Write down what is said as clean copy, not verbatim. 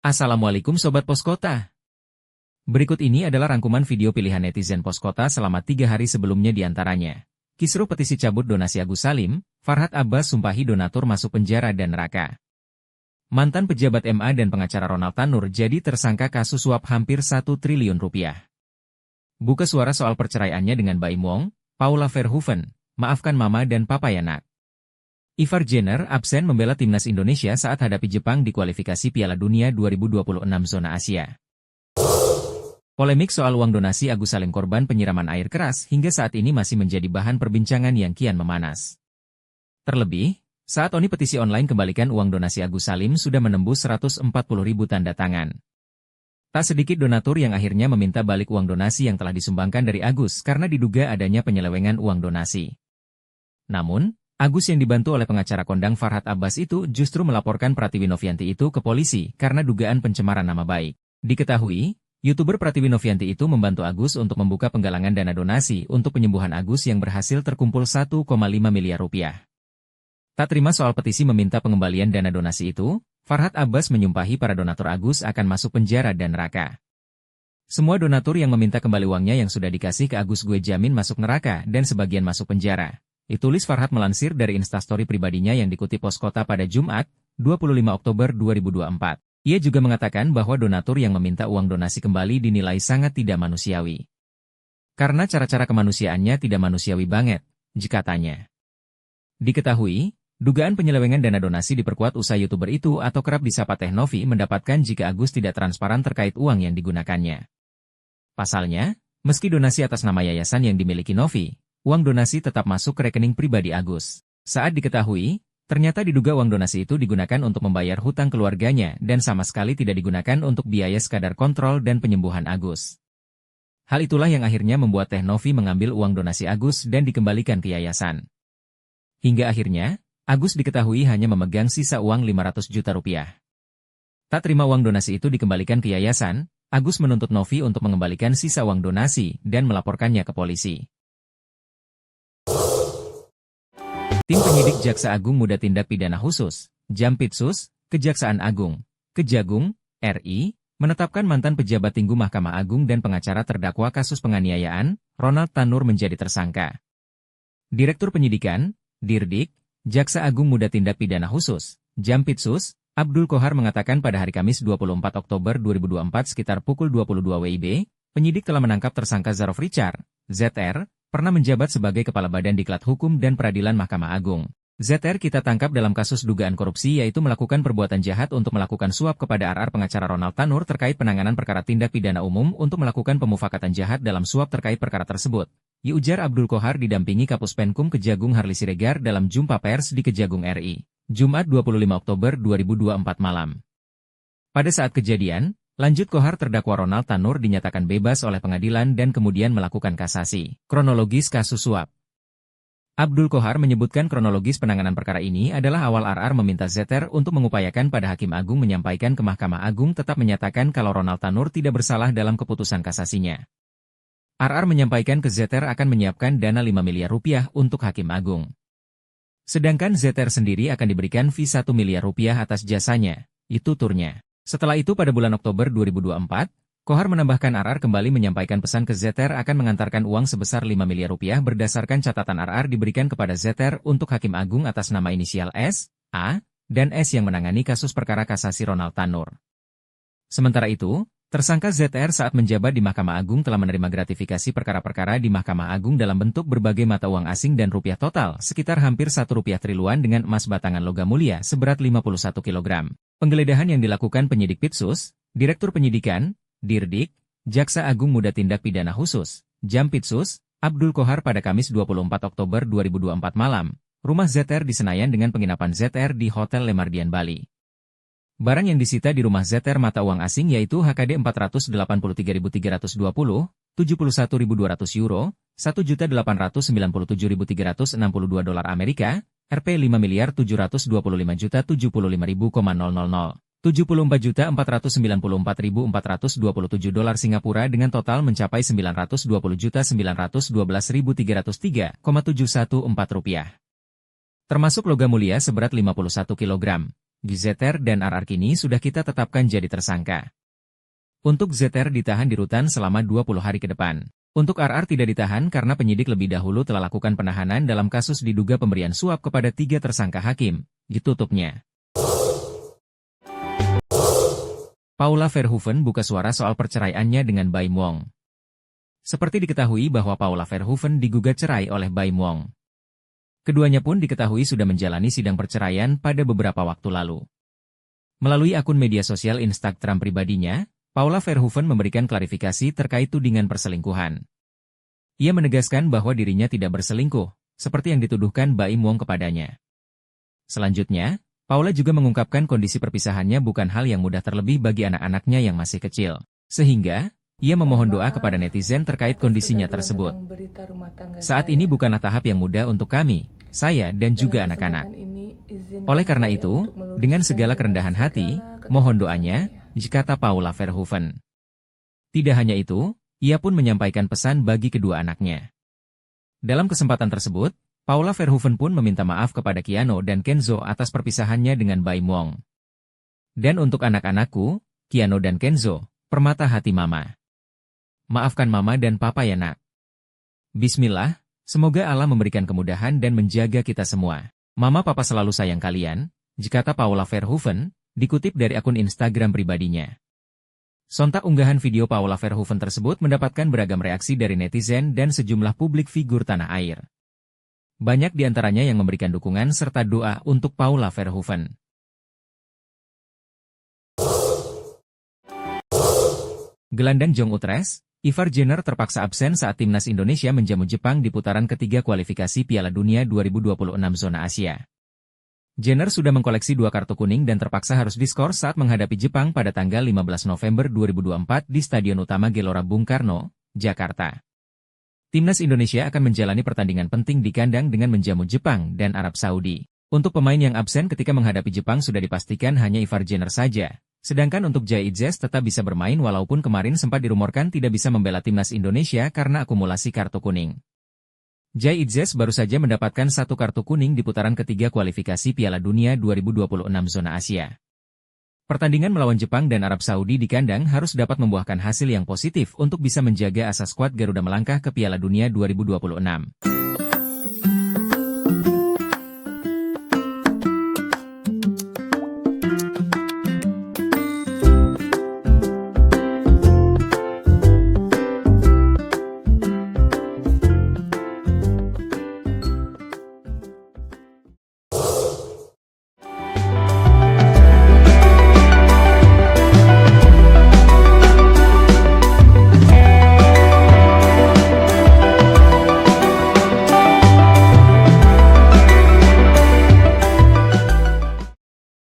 Assalamualaikum Sobat Poskota. Berikut ini adalah rangkuman video pilihan netizen Poskota selama 3 hari sebelumnya diantaranya. Kisruh petisi cabut donasi Agus Salim, Farhad Abbas sumpahi donatur masuk penjara dan neraka. Mantan pejabat MA dan pengacara Ronald Tanur jadi tersangka kasus suap hampir 1 triliun rupiah. Buka suara soal perceraiannya dengan Baim Wong, Paula Verhoeven, maafkan mama dan papa ya nak. Ivar Jenner absen membela timnas Indonesia saat hadapi Jepang di kualifikasi Piala Dunia 2026 zona Asia. Polemik soal uang donasi Agus Salim korban penyiraman air keras hingga saat ini masih menjadi bahan perbincangan yang kian memanas. Terlebih, saat Oni petisi online kembalikan uang donasi Agus Salim sudah menembus 140.000 tanda tangan. Tak sedikit donatur yang akhirnya meminta balik uang donasi yang telah disumbangkan dari Agus karena diduga adanya penyelewengan uang donasi. Namun, Agus yang dibantu oleh pengacara kondang Farhad Abbas itu justru melaporkan Pratiwi Novianti itu ke polisi karena dugaan pencemaran nama baik. Diketahui, YouTuber Pratiwi Novianti itu membantu Agus untuk membuka penggalangan dana donasi untuk penyembuhan Agus yang berhasil terkumpul 1,5 miliar rupiah. Tak terima soal petisi meminta pengembalian dana donasi itu, Farhad Abbas menyumpahi para donatur Agus akan masuk penjara dan neraka. Semua donatur yang meminta kembali uangnya yang sudah dikasih ke Agus gue jamin masuk neraka dan sebagian masuk penjara. Ditulis Farhad melansir dari instastory pribadinya yang dikutip Poskota pada Jumat, 25 Oktober 2024. Ia juga mengatakan bahwa donatur yang meminta uang donasi kembali dinilai sangat tidak manusiawi. Karena cara-cara kemanusiaannya tidak manusiawi banget, katanya. Diketahui, dugaan penyelewengan dana donasi diperkuat usai YouTuber itu atau kerap disapa Teh Novi mendapatkan jika Agus tidak transparan terkait uang yang digunakannya. Pasalnya, meski donasi atas nama yayasan yang dimiliki Novi, uang donasi tetap masuk ke rekening pribadi Agus. Saat diketahui, ternyata diduga uang donasi itu digunakan untuk membayar hutang keluarganya dan sama sekali tidak digunakan untuk biaya sekadar kontrol dan penyembuhan Agus. Hal itulah yang akhirnya membuat Teh Novi mengambil uang donasi Agus dan dikembalikan ke yayasan. Hingga akhirnya, Agus diketahui hanya memegang sisa uang 500 juta rupiah. Tak terima uang donasi itu dikembalikan ke yayasan, Agus menuntut Novi untuk mengembalikan sisa uang donasi dan melaporkannya ke polisi. Tim penyidik Jaksa Agung Muda Tindak Pidana Khusus, Jampitsus, Kejaksaan Agung, Kejagung, RI, menetapkan mantan pejabat tinggi Mahkamah Agung dan pengacara terdakwa kasus penganiayaan, Ronald Tanur menjadi tersangka. Direktur Penyidikan, Dirdik, Jaksa Agung Muda Tindak Pidana Khusus, Jampitsus, Abdul Kohar mengatakan pada hari Kamis 24 Oktober 2024 sekitar pukul 22 WIB, penyidik telah menangkap tersangka Zarof Richard, ZR, pernah menjabat sebagai Kepala Badan Diklat Hukum dan Peradilan Mahkamah Agung. ZR kita tangkap dalam kasus dugaan korupsi yaitu melakukan perbuatan jahat untuk melakukan suap kepada RR pengacara Ronald Tanur terkait penanganan perkara tindak pidana umum untuk melakukan pemufakatan jahat dalam suap terkait perkara tersebut. Ujar Abdul Kohar didampingi Kapus Penkum Kejagung Harli Siregar dalam jumpa pers di Kejagung RI, Jumat 25 Oktober 2024 malam. Pada saat kejadian, lanjut Kohar terdakwa Ronald Tanur dinyatakan bebas oleh pengadilan dan kemudian melakukan kasasi. Kronologis kasus suap. Abdul Kohar menyebutkan kronologis penanganan perkara ini adalah awal RR meminta ZR untuk mengupayakan pada Hakim Agung menyampaikan ke Mahkamah Agung tetap menyatakan kalau Ronald Tanur tidak bersalah dalam keputusan kasasinya. RR menyampaikan ke ZR akan menyiapkan dana 5 miliar rupiah untuk Hakim Agung. Sedangkan ZR sendiri akan diberikan fee 1 miliar rupiah atas jasanya, itu turnya. Setelah itu pada bulan Oktober 2024, Kohar menambahkan RR kembali menyampaikan pesan ke ZR akan mengantarkan uang sebesar 5 miliar rupiah berdasarkan catatan RR diberikan kepada ZR untuk Hakim Agung atas nama inisial S, A, dan S yang menangani kasus perkara kasasi Ronald Tanur. Sementara itu, tersangka ZR saat menjabat di Mahkamah Agung telah menerima gratifikasi perkara-perkara di Mahkamah Agung dalam bentuk berbagai mata uang asing dan rupiah total sekitar hampir 1 rupiah triliunan dengan emas batangan logam mulia seberat 51 kg. Penggeledahan yang dilakukan penyidik Pitsus, Direktur Penyidikan, Dirdik, Jaksa Agung Muda Tindak Pidana Khusus, Jampitsus, Abdul Kohar pada Kamis 24 Oktober 2024 malam, rumah ZR di Senayan dengan penginapan ZR di Hotel Le Mardian Bali. Barang yang disita di rumah ZR mata uang asing yaitu HKD 483.320, 71.200 euro, 1.897.362 dolar Amerika, Rp 5.725.075.000, 74.494.427 dolar Singapura dengan total mencapai 920.912.303,714 rupiah. Termasuk logam mulia seberat 51 kg. ZR dan RR kini sudah kita tetapkan jadi tersangka. Untuk ZR ditahan di rutan selama 20 hari ke depan. Untuk RR tidak ditahan karena penyidik lebih dahulu telah lakukan penahanan dalam kasus diduga pemberian suap kepada 3 tersangka hakim, ditutupnya. Paula Verhoeven buka suara soal perceraiannya dengan Baim Wong. Seperti diketahui bahwa Paula Verhoeven digugat cerai oleh Baim Wong. Keduanya pun diketahui sudah menjalani sidang perceraian pada beberapa waktu lalu. Melalui akun media sosial Instagram pribadinya, Paula Verhoeven memberikan klarifikasi terkait tudingan perselingkuhan. Ia menegaskan bahwa dirinya tidak berselingkuh, seperti yang dituduhkan Baim Wong kepadanya. Selanjutnya, Paula juga mengungkapkan kondisi perpisahannya bukan hal yang mudah terlebih bagi anak-anaknya yang masih kecil. Sehingga, ia memohon doa kepada netizen terkait kondisinya tersebut. Saat ini bukanlah tahap yang mudah untuk kami, saya dan juga anak-anak. Oleh karena itu, dengan segala kerendahan hati, mohon doanya, kata Paula Verhoeven. Tidak hanya itu, ia pun menyampaikan pesan bagi kedua anaknya. Dalam kesempatan tersebut, Paula Verhoeven pun meminta maaf kepada Keanu dan Kenzo atas perpisahannya dengan Baim Wong. Dan untuk anak-anakku, Keanu dan Kenzo, permata hati mama. Maafkan mama dan papa ya nak. Bismillah, semoga Allah memberikan kemudahan dan menjaga kita semua. Mama papa selalu sayang kalian, kata Paula Verhoeven, dikutip dari akun Instagram pribadinya. Sontak unggahan video Paula Verhoeven tersebut mendapatkan beragam reaksi dari netizen dan sejumlah publik figur tanah air. Banyak di antaranya yang memberikan dukungan serta doa untuk Paula Verhoeven. Gelandang Jong Utrecht, Ivar Jenner terpaksa absen saat timnas Indonesia menjamu Jepang di putaran ketiga kualifikasi Piala Dunia 2026 zona Asia. Jenner sudah mengkoleksi 2 kartu kuning dan terpaksa harus diskor saat menghadapi Jepang pada tanggal 15 November 2024 di Stadion Utama Gelora Bung Karno, Jakarta. Timnas Indonesia akan menjalani pertandingan penting di kandang dengan menjamu Jepang dan Arab Saudi. Untuk pemain yang absen ketika menghadapi Jepang sudah dipastikan hanya Ivar Jenner saja. Sedangkan untuk Jay Itzes tetap bisa bermain walaupun kemarin sempat dirumorkan tidak bisa membela timnas Indonesia karena akumulasi kartu kuning. Jay Itzes baru saja mendapatkan 1 kartu kuning di putaran ketiga kualifikasi Piala Dunia 2026 zona Asia. Pertandingan melawan Jepang dan Arab Saudi di kandang harus dapat membuahkan hasil yang positif untuk bisa menjaga asa skuad Garuda melangkah ke Piala Dunia 2026.